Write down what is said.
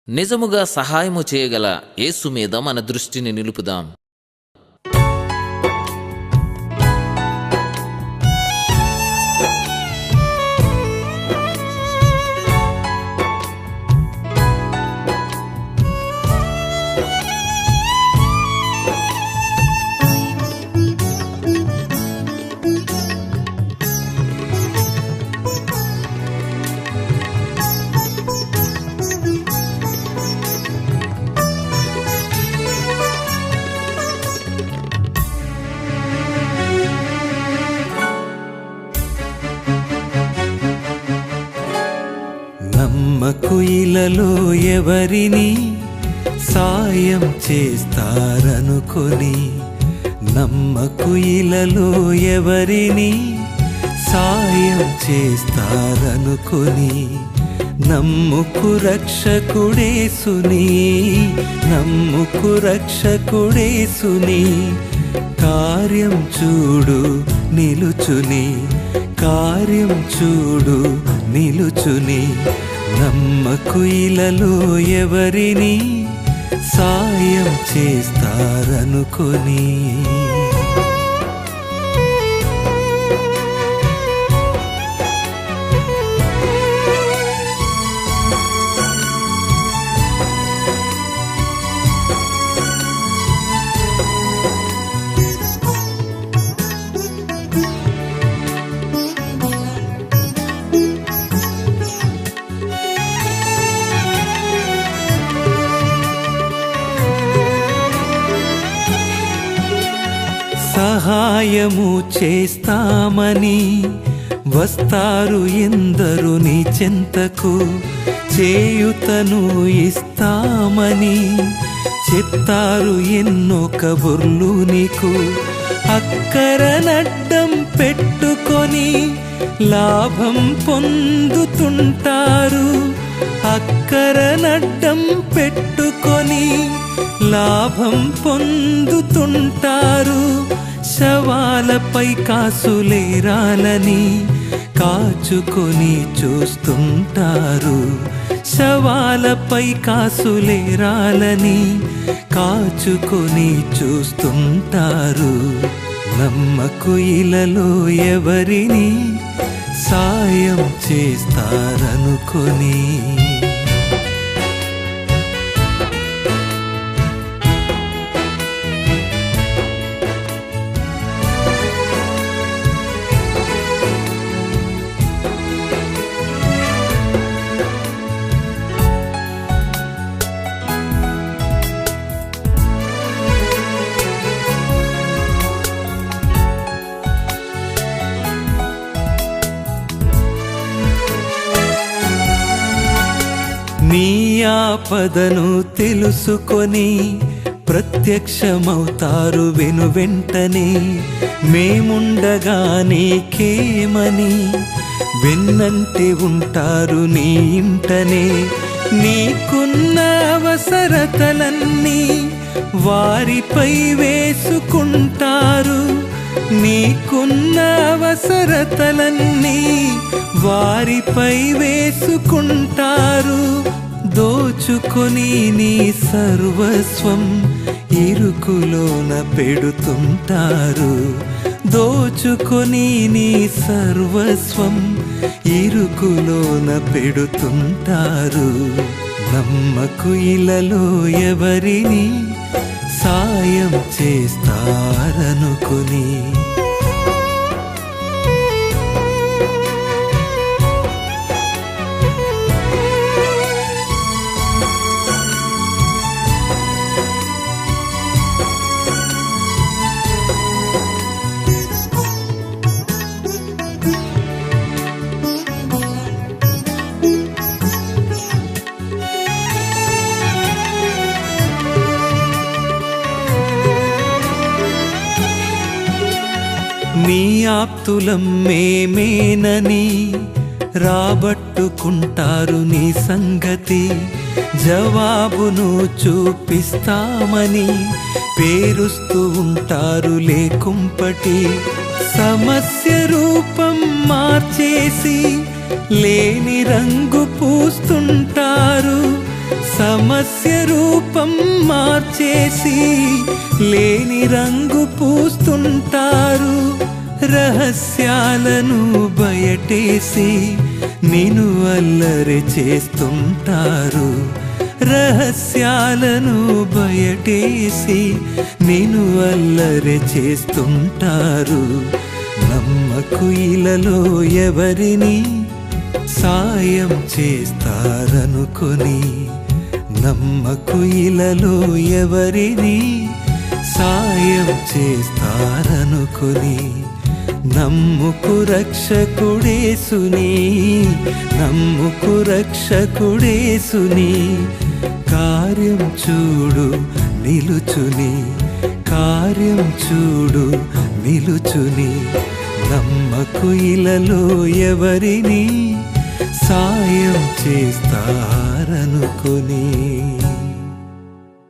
నిజముగా సహాయము చేయగల యేసు మీద మన దృష్టిని నిలుపుదాం. నమ్మకు ఇలలో ఎవరిని సాయం చేస్తారనుకొని, నమ్మకు ఇలలో ఎవరిని సాయం చేస్తారనుకొని, నమ్ముకు రక్షకుడేసుని, నమ్ముకు రక్షకుడేసుని కార్యం చూడు నిలుచుని, కార్యం చూడు నిలుచుని. నమ్మకు ఇలలో ఎవరిని సాయం చేస్తారనుకొని. సహాయము చేస్తామని వస్తారు ఎందరు నీ చెంతకు, చేయుతను ఇస్తామని చెప్తారు ఎన్నో కబుర్లు నీకు. అక్కరనడ్డం పెట్టుకొని లాభం పొందుతుంటారు, అక్కరనడ్డం పెట్టుకొని లాభం పొందుతుంటారు. శవాలపై కాసులేరాలని కాచుకొని చూస్తుంటారు, శవాలపై కాసులేరాలని కాచుకొని చూస్తుంటారు. నమ్మకు ఇలలో ఎవరిని సాయం చేస్తారనుకొని. నీ ఆపదను తెలుసుకొని ప్రత్యక్షమవుతారు వెనువెంటనే. మేముండగా నీకేమని వెన్నంటి ఉంటారు నీ ఇంటనే. నీకున్న అవసరతలన్నీ వారిపై వేసుకుంటారు, నీకున్న అవసరతలన్నీ వారిపై వేసుకుంటారు. దోచుకొని నీ సర్వస్వం ఇరుకులోన పెడుతుంటారు, దోచుకొని నీ సర్వస్వం ఇరుకులోన పెడుతుంటారు. నమ్మకు ఇలలో ఎవరిని సాయం చేస్తారనుకొని. నీ ఆప్తులం మేమేనని రాబట్టుకుంటారు నీ సంగతి. జవాబును చూపిస్తామని పేరుస్తూ ఉంటారు లేకుంపటి. సమస్య రూపం మార్చేసి లేని రంగు పూస్తుంటారు, సమస్య రూపం మార్చేసి లేని రంగు పూస్తుంటారు. రహస్యాలను బయటేసి నిన్ను అల్లరి చేస్తుంటారు. రహస్యాలను బయటేసి నిన్ను అల్లరి చేస్తుంటారు. నమ్మకు ఇలలో ఎవరిని సాయం చేస్తారనుకొని, నమ్మకు ఇలలో ఎవరిని సాయం చేస్తారనుకొని, నమ్ముకు రక్షకుడేసుని, నమ్ముకు రక్షకుడేసుని, కార్యం చూడు నిలుచుని, కార్యం చూడు నిలుచుని. నమ్మకు ఇలలో ఎవరిని సాయం చేస్తారనుకొని.